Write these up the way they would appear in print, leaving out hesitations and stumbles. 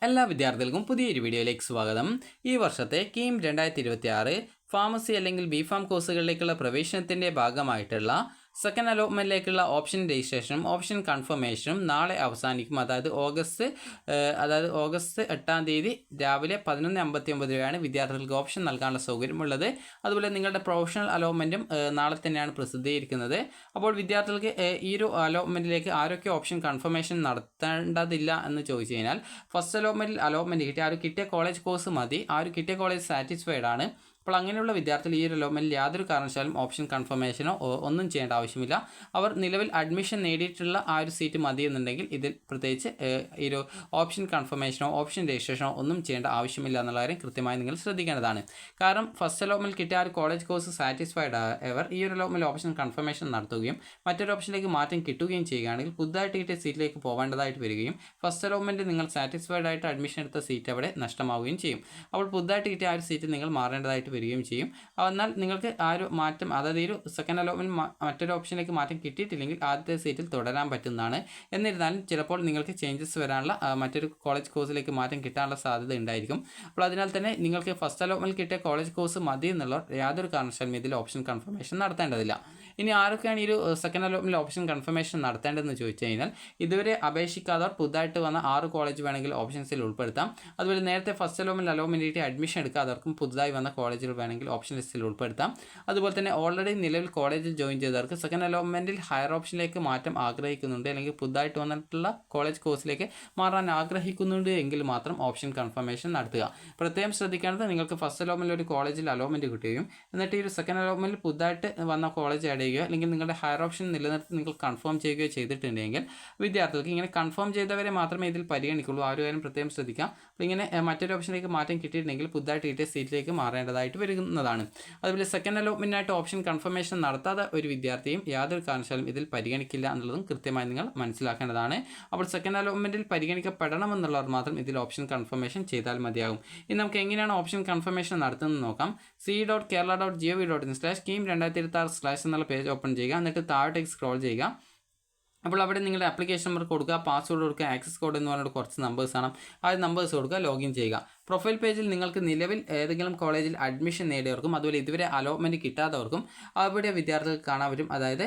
എല്ലാ വിദ്യാർത്ഥികൾക്കും പുതിയൊരു വീഡിയോയിലേക്ക് സ്വാഗതം. ഈ വർഷത്തെ കീം 2026 ഫാർമസി അല്ലെങ്കിൽ ബിഫാം കോഴ്സുകളിലേക്കുള്ള പ്രവേശനത്തിൻ്റെ ഭാഗമായിട്ടുള്ള സെക്കൻഡ് അലോട്ട്മെൻറ്റിലേക്കുള്ള ഓപ്ഷൻ രജിസ്ട്രേഷനും ഓപ്ഷൻ കൺഫർമേഷനും നാളെ അവസാനിക്കും. അതായത് ഓഗസ്റ്റ് 8 തീയതി രാവിലെ 11:59 വരെയാണ് വിദ്യാർത്ഥികൾക്ക് ഓപ്ഷൻ നൽകാനുള്ള സൗകര്യമുള്ളത്. അതുപോലെ നിങ്ങളുടെ പ്രൊഫഷണൽ അലോട്ട്മെൻറ്റും നാളെ തന്നെയാണ് പ്രസിദ്ധീകരിക്കുന്നത്. അപ്പോൾ വിദ്യാർത്ഥികൾക്ക് ഈ ഒരു അലോട്ട്മെൻറ്റിലേക്ക് ആരൊക്കെ ഓപ്ഷൻ കൺഫർമേഷൻ നടത്തേണ്ടതില്ല എന്ന് ചോദിച്ചു കഴിഞ്ഞാൽ, ഫസ്റ്റ് അലോട്ട്മെൻറ്റ് കിട്ടിയ കിട്ടിയ കോളേജ് കോഴ്സ് മതി. കിട്ടിയ കോളേജ് സാറ്റിസ്ഫൈഡ് ആണ്. അപ്പോൾ അങ്ങനെയുള്ള വിദ്യാർത്ഥികൾ ഈ ഒരു അലോട്ട്മെൻറ്റിൽ യാതൊരു കാരണവശാലും ഓപ്ഷൻ കൺഫർമേഷനോ ഒന്നും ചെയ്യേണ്ട ആവശ്യമില്ല. അവർ നിലവിൽ അഡ്മിഷൻ നേടിയിട്ടുള്ള ഒരു സീറ്റ് മതി എന്നുണ്ടെങ്കിൽ ഇതിൽ പ്രത്യേകിച്ച് ഈ ഒരു ഓപ്ഷൻ കൺഫർമേഷനോ ഓപ്ഷൻ രജിസ്ട്രേഷനോ ഒന്നും ചെയ്യേണ്ട ആവശ്യമില്ല എന്നുള്ള കാര്യം കൃത്യമായി നിങ്ങൾ ശ്രദ്ധിക്കേണ്ടതാണ്. കാരണം ഫസ്റ്റ് അലോട്ട്മെൻറ്റിൽ കിട്ടിയ കോളേജ് കോഴ്സ് സാറ്റിസ്ഫൈഡ് ആയവർ ഈ ഒരു അലോട്ട്മെൻറ്റിൽ ഓപ്ഷൻ കൺഫർമേഷൻ നടത്തുകയും മറ്റൊരു ഓപ്ഷനിലേക്ക് മാറ്റം കിട്ടുകയും ചെയ്യുകയാണെങ്കിൽ പുതുതായിട്ട് കിട്ടിയ സീറ്റിലേക്ക് പോകേണ്ടതായിട്ട് വരികയും ഫസ്റ്റ് അലോട്ട്മെൻറ്റിൽ നിങ്ങൾ സാറ്റിസ്ഫൈഡ് ആയിട്ട് അഡ്മിഷൻ എടുത്ത സീറ്റ് അവിടെ നഷ്ടമാവുകയും ചെയ്യും. അപ്പോൾ പുതുതായിട്ട് കിട്ടിയ സീറ്റ് നിങ്ങൾ മാറേണ്ടതായിട്ട് വരികയും ചെയ്യും. എന്നാൽ നിങ്ങൾക്ക് മാറ്റം, അതായത് ഈ ഒരു സെക്കൻഡ് അലോട്ട്മെൻറ്റ് മറ്റൊരു ഓപ്ഷനിലേക്ക് മാറ്റം കിട്ടിയിട്ടില്ലെങ്കിൽ ആദ്യത്തെ സീറ്റിൽ തുടരാൻ പറ്റുന്നതാണ്. എന്നിരുന്നാലും ചിലപ്പോൾ നിങ്ങൾക്ക് ചേഞ്ചസ് വരാനുള്ള മറ്റൊരു കോളേജ് കോഴ്സിലേക്ക് മാറ്റം കിട്ടാനുള്ള സാധ്യത ഉണ്ടായിരിക്കും. അപ്പോൾ അതിനാൽ തന്നെ നിങ്ങൾക്ക് ഫസ്റ്റ് അലോട്ട്മെൻറ്റിൽ കിട്ടിയ കോളേജ് കോഴ്സ് മതി എന്നുള്ളവർ യാതൊരു കാരണവശാലും ഇതിൽ ഓപ്ഷൻ കൺഫർമേഷൻ നടത്തേണ്ടതില്ല. ഇനി ആരൊക്കെയാണ് ഈ ഒരു സെക്കൻഡ് അലോട്ട്മെൻറ്റിൽ ഓപ്ഷൻ കൺഫർമേഷൻ നടത്തേണ്ടതെന്ന് ചോദിച്ചു കഴിഞ്ഞാൽ, ഇതുവരെ അപേക്ഷിക്കാത്തവർ പുതുതായിട്ട് വന്ന 6 കോളേജ് വേണമെങ്കിൽ ഓപ്ഷൻസിൽ ഉൾപ്പെടുത്താം. അതുപോലെ നേരത്തെ ഫസ്റ്റ് അലോട്ട്മെൻറ്റ് കിട്ടി അഡ്മിഷൻ എടുക്കാത്തവർക്കും പുതുതായി വന്ന കോളേജുകൾ വേണമെങ്കിൽ ഓപ്ഷൻ ലിസ്റ്റിൽ ഉൾപ്പെടുത്താം. അതുപോലെ തന്നെ ഓൾറെഡി നിലവിൽ കോളേജിൽ ജോയിൻ ചെയ്തവർക്ക് സെക്കൻഡ് അലോട്ട്മെൻറ്റിൽ ഹയർ ഓപ്ഷനിലേക്ക് മാറ്റം ആഗ്രഹിക്കുന്നുണ്ട്, അല്ലെങ്കിൽ പുതുതായിട്ട് വന്നിട്ടുള്ള കോളേജ് കോഴ്സിലേക്ക് മാറാൻ ആഗ്രഹിക്കുന്നുണ്ട് എങ്കിൽ മാത്രം ഓപ്ഷൻ കൺഫർമേഷൻ നടത്തുക. പ്രത്യേകം ശ്രദ്ധിക്കേണ്ടത്, നിങ്ങൾക്ക് ഫസ്റ്റ് അലോട്ട്മെൻറ്റിൽ ഒരു കോളേജിൽ അലോട്ട്മെൻറ്റ് കിട്ടുകയും എന്നിട്ട് ഈ ഒരു സെക്കൻഡ് അലോട്ട്മെൻറ്റിൽ പുതുതായിട്ട് വന്ന കോളേജ് ആഡ് ചെയ്യുകയോ അല്ലെങ്കിൽ നിങ്ങളുടെ ഹയർ ഓപ്ഷൻ നിലനിർത്തി നിങ്ങൾ കൺഫേം ചെയ്യുകയോ ചെയ്തിട്ടുണ്ടെങ്കിൽ വിദ്യാർത്ഥികൾക്ക് ഇങ്ങനെ കൺഫേം ചെയ്തവരെ മാത്രമേ ഇതിൽ പരിഗണിക്കുള്ളൂ. ആ ഒരു കാര്യം പ്രത്യേകം ശ്രദ്ധിക്കാം. അപ്പോൾ ഇങ്ങനെ മറ്റൊരു ഓപ്ഷനിലേക്ക് മാറ്റം കിട്ടിയിട്ടുണ്ടെങ്കിൽ പുതുതായിട്ട് കിട്ടിയ സീറ്റിലേക്ക് മാറേണ്ടതായിട്ട് വരുന്നതാണ്. അതുപോലെ സെക്കൻഡ് അലോട്ട്മെൻറ്റിനായിട്ട് ഓപ്ഷൻ കൺഫർമേഷൻ നടത്താത്ത ഒരു വിദ്യാർത്ഥിയും യാതൊരു കാരണവശാലും ഇതിൽ പരിഗണിക്കില്ല എന്നുള്ളതും കൃത്യമായി നിങ്ങൾ മനസ്സിലാക്കേണ്ടതാണ്. അപ്പോൾ സെക്കൻഡ് അലോട്ട്മെൻറ്റിൽ പരിഗണിക്കപ്പെടണമെന്നുള്ളവർ മാത്രം ഇതിൽ ഓപ്ഷൻ കൺഫർമേഷൻ ചെയ്താൽ മതിയാകും. ഇനി നമുക്ക് എങ്ങനെയാണ് ഓപ്ഷൻ കൺഫർമേഷൻ നടത്തുന്നത് നോക്കാം. c.kerala.gov.in/scheme2026/ എന്നുള്ള പേജ് ഓപ്പൺ ചെയ്യുക. എന്നിട്ട് താഴോട്ടേക്ക് സ്ക്രോൾ ചെയ്യുക. അപ്പോൾ അവിടെ നിങ്ങളുടെ ആപ്ലിക്കേഷൻ നമ്പർ കൊടുക്കുക, പാസ്വേഡ് കൊടുക്കുക, ആക്സസ് കോഡ് എന്ന് പറഞ്ഞിട്ട് കുറച്ച് നമ്പേഴ്സ് ആണ്. ആ നമ്പേഴ്സ് കൊടുക്കുക, ലോഗിൻ ചെയ്യുക. പ്രൊഫൈൽ പേജിൽ നിങ്ങൾക്ക് നിലവിൽ ഏതെങ്കിലും കോളേജിൽ അഡ്മിഷൻ നേടിയവർക്കും അതുപോലെ ഇതുവരെ അലോട്ട്മെൻറ്റ് കിട്ടാത്തവർക്കും അവിടെ വിദ്യാർത്ഥികൾക്ക് കാണാൻ പറ്റും. അതായത്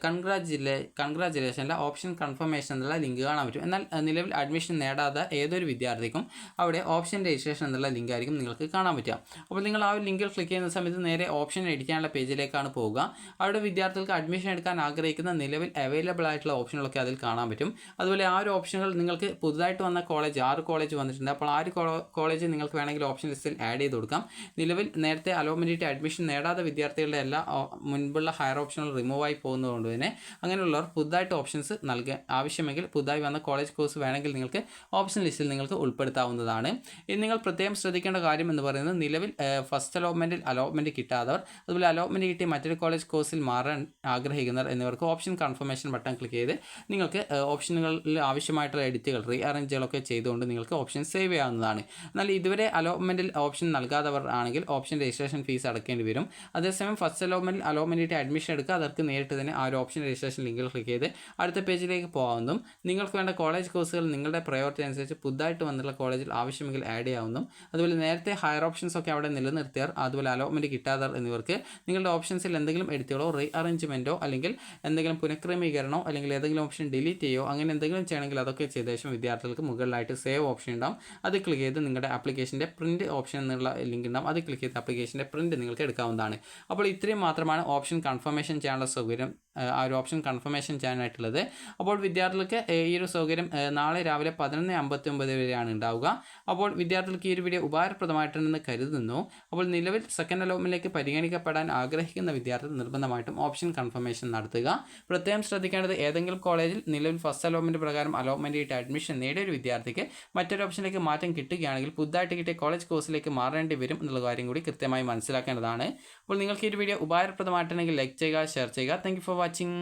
കൺഗ്രാജുലേഷനിലെ ഓപ്ഷൻ കൺഫർമേഷൻ എന്നുള്ള ലിങ്ക് കാണാൻ പറ്റും. എന്നാൽ നിലവിൽ അഡ്മിഷൻ നേടാത്ത ഏതൊരു വിദ്യാർത്ഥിക്കും അവിടെ ഓപ്ഷൻ രജിസ്ട്രേഷൻ എന്നുള്ള ലിങ്ക് ആയിരിക്കും നിങ്ങൾക്ക് കാണാൻ പറ്റുക. അപ്പോൾ നിങ്ങൾ ആ ഒരു ലിങ്കിൽ ക്ലിക്ക് ചെയ്യുന്ന സമയത്ത് നേരെ ഓപ്ഷൻ എഡിക്കാനുള്ള പേജിലേക്കാണ് പോവുക. അവിടെ വിദ്യാർത്ഥികൾക്ക് അഡ്മിഷൻ എടുക്കാൻ ആഗ്രഹിക്കുന്ന നിലവിൽ അവൈലബിൾ ആയിട്ടുള്ള ഓപ്ഷനുകളൊക്കെ അതിൽ കാണാൻ പറ്റും. അതുപോലെ ആ ഒരു ഓപ്ഷനുകൾ നിങ്ങൾക്ക് പുതുതായിട്ട് വന്ന കോളേജ് 6 കോളേജ് വന്നിട്ടുണ്ട്. അപ്പോൾ ആ ഒരു കോളേജ് നിങ്ങൾക്ക് വേണമെങ്കിൽ ഓപ്ഷൻ ലിസ്റ്റിൽ ആഡ് ചെയ്ത് കൊടുക്കാം. നിലവിൽ നേരത്തെ അലോട്ട്മെൻറ്റ് അഡ്മിഷൻ നേടാത്ത വിദ്യാർത്ഥികളുടെ എല്ലാ മുൻപുള്ള ഹയർ ഓപ്ഷനുകൾ റിമൂവ് ആയി പോകുന്നതുകൊണ്ട് തന്നെ അങ്ങനെയുള്ളവർ പുതുതായിട്ട് ഓപ്ഷൻസ് നൽകാൻ ആവശ്യമെങ്കിൽ പുതുതായി വന്ന കോളേജ് കോഴ്സ് വേണമെങ്കിൽ നിങ്ങൾക്ക് ഓപ്ഷൻ ലിസ്റ്റിൽ നിങ്ങൾക്ക് ഉൾപ്പെടുത്താവുന്നതാണ്. ഇനി നിങ്ങൾ പ്രത്യേകം ശ്രദ്ധിക്കേണ്ട കാര്യം എന്ന് പറയുന്നത്, നിലവിൽ ഫസ്റ്റ് അലോട്ട്മെൻറ്റ് കിട്ടാത്തവർ അതുപോലെ അലോട്ട്മെൻറ്റ് കിട്ടി മറ്റൊരു കോളേജ് കോഴ്സിൽ മാറാൻ ആഗ്രഹിക്കുന്നവർ എന്നിവർക്ക് ഓപ്ഷൻ കൺഫർമേഷൻ ബട്ടൺ ക്ലിക്ക് ചെയ്ത് നിങ്ങൾക്ക് ഓപ്ഷനുകളിൽ ആവശ്യമായിട്ടുള്ള എഡിറ്റുകൾ റീഅറേഞ്ചുകളൊക്കെ ചെയ്തുകൊണ്ട് നിങ്ങൾക്ക് ഓപ്ഷൻ സേവ് ചെയ്യാവുന്നതാണ്. എന്നാൽ ഇതുവരെ അലോട്ട്മെൻറ്റിൽ ഓപ്ഷൻ നൽകാത്തവർ ആണെങ്കിൽ ഓപ്ഷൻ രജിസ്ട്രേഷൻ ഫീസ് അടക്കേണ്ടി വരും. അതേസമയം ഫസ്റ്റ് അലോട്ട്മെൻറ്റിൽ അഡ്മിഷൻ എടുക്കുക, അതർക്ക് നേരിട്ട് തന്നെ ആ ഒരു ഓപ്ഷൻ രജിസ്ട്രേഷൻ ലിങ്കിൽ ക്ലിക്ക് ചെയ്ത് അടുത്ത പേജിലേക്ക് പോകാവുന്നതും നിങ്ങൾക്ക് വേണ്ട കോളേജ് കോഴ്സുകൾ നിങ്ങളുടെ പ്രയോറിറ്റി അനുസരിച്ച് പുതുതായിട്ട് വന്നുള്ള കോളേജിൽ ആവശ്യമെങ്കിൽ ആഡ് ചെയ്യാവുന്നതും അതുപോലെ നേരത്തെ ഹയർ ഓപ്ഷൻസ് ഒക്കെ അവിടെ നിലനിർത്തിയവർ അതുപോലെ അലോട്ട്മെൻറ്റ് കിട്ടാത്തവർ എന്നിവർക്ക് നിങ്ങളുടെ ഓപ്ഷൻസിൽ എന്തെങ്കിലും എഡിറ്റുകളോ റീഅറേഞ്ച്മെൻറ്റോ അല്ലെങ്കിൽ എന്തെങ്കിലും പുനഃക്രമീകരണമോ അല്ലെങ്കിൽ ഏതെങ്കിലും ഓപ്ഷൻ ഡിലീറ്റ് ചെയ്യോ അങ്ങനെ എന്തെങ്കിലും ചെയ്യണമെങ്കിൽ അതൊക്കെ ചെയ്ത ശേഷം വിദ്യാർത്ഥികൾക്ക് മുകളിലായിട്ട് സേവ് ഓപ്ഷൻ ഉണ്ടാവും. അത് ക്ലിക്ക് ചെയ്ത് നിങ്ങളുടെ ആപ്ലിക്കേഷൻ്റെ പ്രിൻറ്റ് ഓപ്ഷൻ എന്നുള്ള ലിങ്ക് ഉണ്ടാവും. അത് ക്ലിക്ക് ചെയ്ത് ആപ്ലിക്കേഷൻ്റെ പ്രിൻറ്റ് നിങ്ങൾക്ക് എടുക്കാവുന്നതാണ്. അപ്പോൾ ഇത്രയും മാത്രമാണ് ഓപ്ഷൻ കൺഫർമേഷൻ ചെയ്യാനുള്ള സൗകര്യം, ആ ഒരു ഓപ്ഷൻ കൺഫർമേഷൻ ചെയ്യാനായിട്ടുള്ളത്. അപ്പോൾ വിദ്യാർത്ഥികൾക്ക് ഈ ഒരു സൗകര്യം നാളെ രാവിലെ 11:59 വരെയാണ് ഉണ്ടാവുക. അപ്പോൾ വിദ്യാർത്ഥികൾക്ക് ഈ ഒരു വീഡിയോ ഉപകാരപ്രദമായിട്ടുണ്ടെന്ന് കരുതുന്നു. അപ്പോൾ നിലവിൽ സെക്കൻഡ് അലോട്ട്മെൻറ്റിലേക്ക് പരിഗണിക്കപ്പെടാൻ ആഗ്രഹിക്കുന്ന വിദ്യാർത്ഥികൾ നിർബന്ധമായിട്ടും ഓപ്ഷൻ കൺഫർമേഷൻ നടത്തുക. പ്രത്യേകം ശ്രദ്ധിക്കേണ്ടത്, ഏതെങ്കിലും കോളേജിൽ നിലവിൽ ഫസ്റ്റ് അലോട്ട്മെൻറ്റ് പ്രകാരം അലോട്ട്മെൻറ്റ് കിട്ടി അഡ്മിഷൻ നേടിയ ഒരു വിദ്യാർത്ഥിക്ക് മറ്റൊരു ഓപ്ഷനിലേക്ക് മാറ്റം കിട്ടുകയാണെങ്കിൽ പുതുതായിട്ട് കിട്ടിയ കോളേജ് കോഴ്സിലേക്ക് മാറേണ്ടി വരും എന്നുള്ള കാര്യം കൂടി കൃത്യമായി മനസ്സിലാക്കേണ്ടതാണ്. അപ്പോൾ നിങ്ങൾക്ക് ഈ ഒരു വീഡിയോ ഉപകാരപ്രദമായിട്ടുണ്ടെങ്കിൽ ലൈക്ക് ചെയ്യുക, ഷെയർ ചെയ്യുക. Thank you for watching.